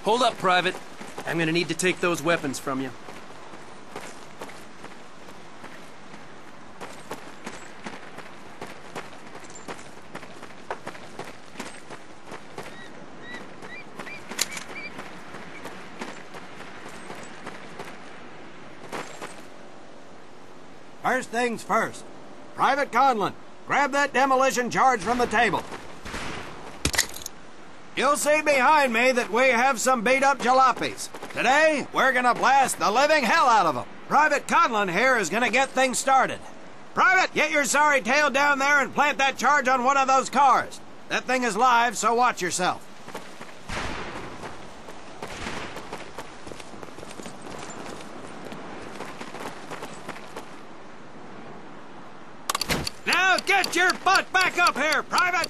Hold up, Private. I'm gonna need to take those weapons from you. First things first. Private Conlon, grab that demolition charge from the table. You'll see behind me that we have some beat-up jalopies. Today, we're gonna blast the living hell out of them. Private Conlon here is gonna get things started. Private, get your sorry tail down there and plant that charge on one of those cars. That thing is live, so watch yourself. Now get your butt back up here, Private!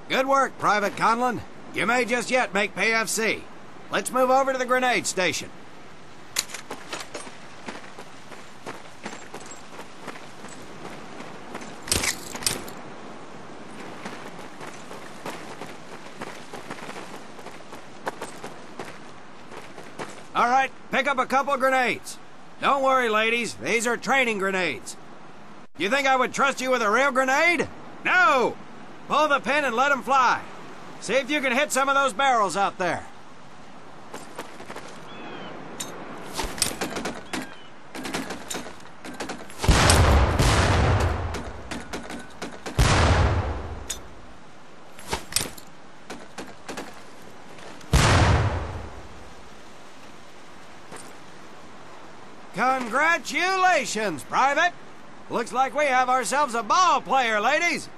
Good work, Private Conlon. You may just yet make PFC. Let's move over to the grenade station. All right, pick up a couple grenades. Don't worry, ladies. These are training grenades. You think I would trust you with a real grenade? No! Pull the pin and let them fly. See if you can hit some of those barrels out there. Congratulations, Private! Looks like we have ourselves a ball player, ladies.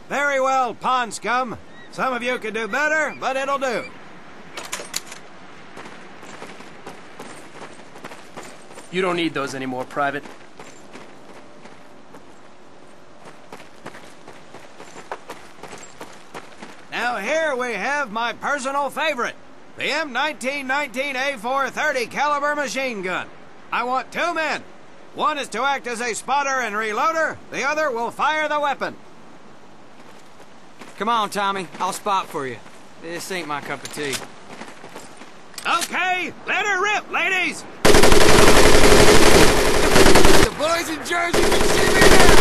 Very well, pond scum. Some of you could do better, but it'll do. You don't need those anymore, Private. Now here we have my personal favorite, the M1919A430 caliber machine gun. I want two men. One is to act as a spotter and reloader. The other will fire the weapon. Come on, Tommy. I'll spot for you. This ain't my cup of tea. Okay, let her rip, ladies! The boys in Jersey can see me now!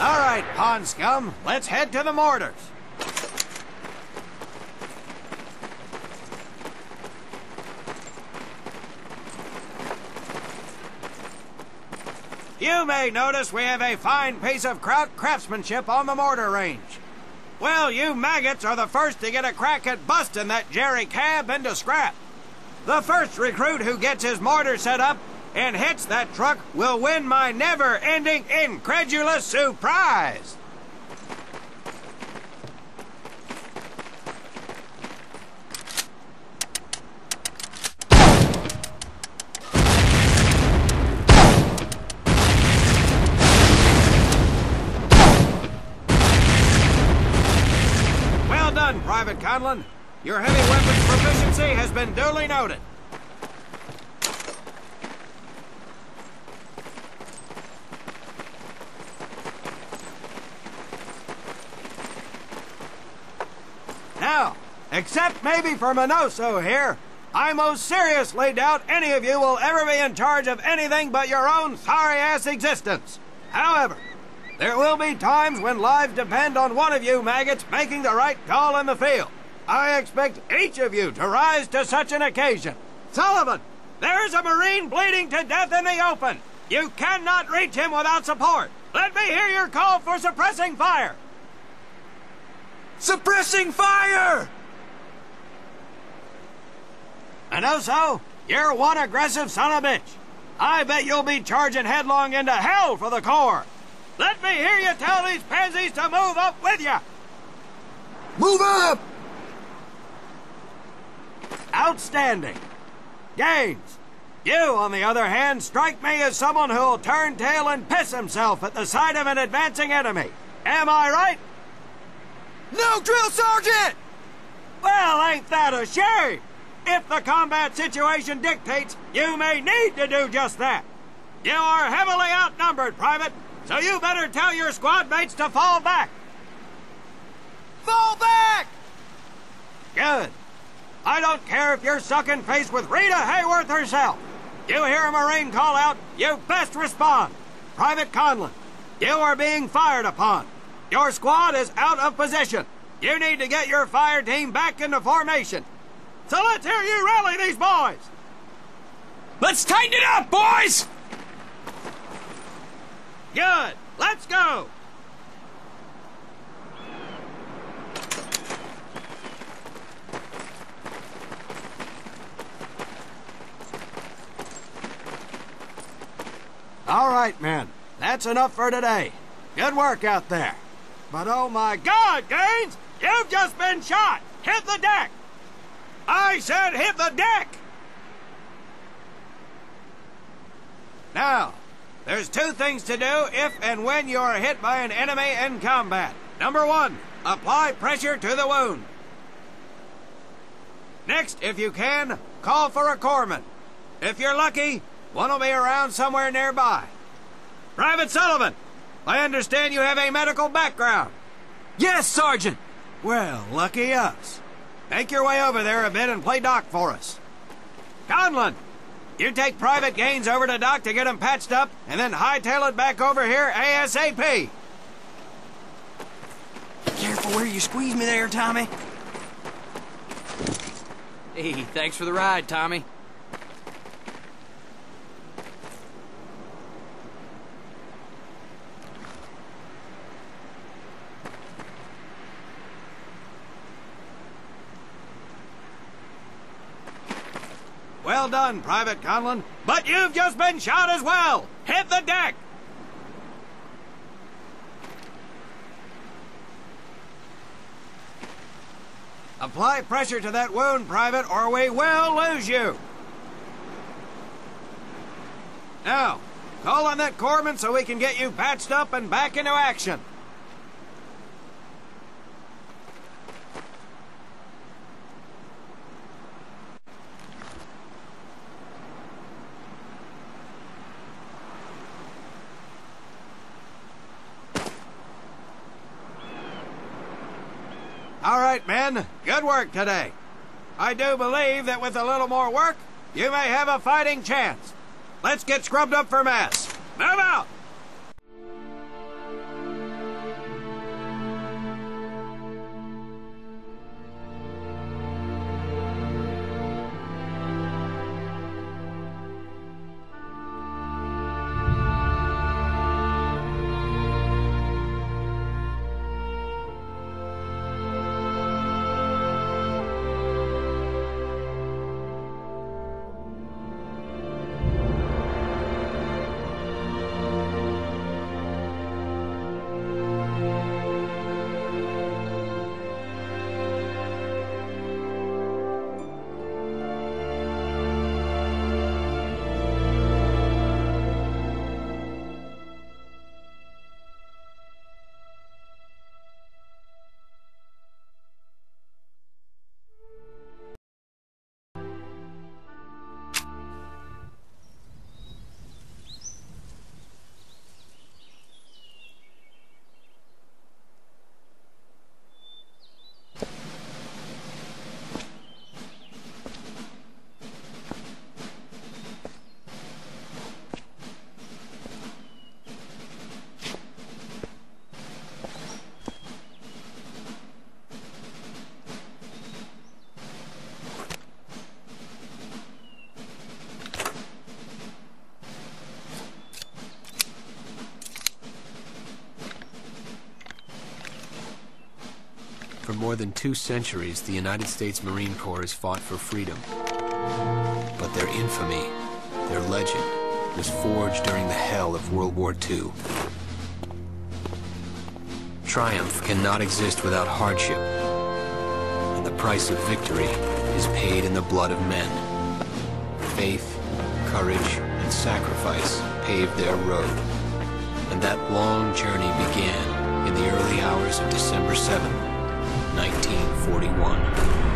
All right, pond scum, let's head to the mortars. You may notice we have a fine piece of craftsmanship on the mortar range. Well, you maggots are the first to get a crack at busting that jerry cab into scrap. The first recruit who gets his mortar set up and hits that truck will win my never-ending incredulous surprise. Private Conlon, your heavy weapons proficiency has been duly noted. Now, except maybe for Minoso here, I most seriously doubt any of you will ever be in charge of anything but your own sorry-ass existence. However, there will be times when lives depend on one of you maggots making the right call in the field. I expect each of you to rise to such an occasion. Sullivan, there is a Marine bleeding to death in the open. You cannot reach him without support. Let me hear your call for suppressing fire. Suppressing fire! Minoso, you're one aggressive son of a bitch. I bet you'll be charging headlong into hell for the Corps. Let me hear you tell these pansies to move up with you! Move up! Outstanding. Gaines, you, on the other hand, strike me as someone who'll turn tail and piss himself at the sight of an advancing enemy. Am I right? No, drill sergeant! Well, ain't that a shame? If the combat situation dictates, you may need to do just that. You are heavily outnumbered, Private, so you better tell your squad mates to fall back. Fall back! Good. I don't care if you're sucking face with Rita Hayworth herself. You hear a Marine call out, you best respond. Private Conlon, you are being fired upon. Your squad is out of position. You need to get your fire team back into formation. So let's hear you rally these boys. Let's tighten it up, boys! Good. Let's go. All right, men. That's enough for today. Good work out there. But oh my God, Gaines! You've just been shot! Hit the deck! I said hit the deck! Now, there's two things to do if and when you are hit by an enemy in combat. Number one, apply pressure to the wound. Next, if you can, call for a corpsman. If you're lucky, one will be around somewhere nearby. Private Sullivan, I understand you have a medical background. Yes, Sergeant! Well, lucky us. Make your way over there a bit and play doc for us. Conlon, you take Private Gaines over to doc to get him patched up, and then hightail it back over here ASAP. Careful where you squeeze me there, Tommy. Hey, thanks for the ride, Tommy. Well done, Private Conlon. But you've just been shot as well. Hit the deck. Apply pressure to that wound, Private, or we will lose you. Now, call on that corpsman so we can get you patched up and back into action. All right, men. Good work today. I do believe that with a little more work, you may have a fighting chance. Let's get scrubbed up for mass. Move out! For more than 2 centuries, the United States Marine Corps has fought for freedom. But their infamy, their legend, was forged during the hell of World War II. Triumph cannot exist without hardship, and the price of victory is paid in the blood of men. Faith, courage, and sacrifice paved their road, and that long journey began in the early hours of December 7th, 1941.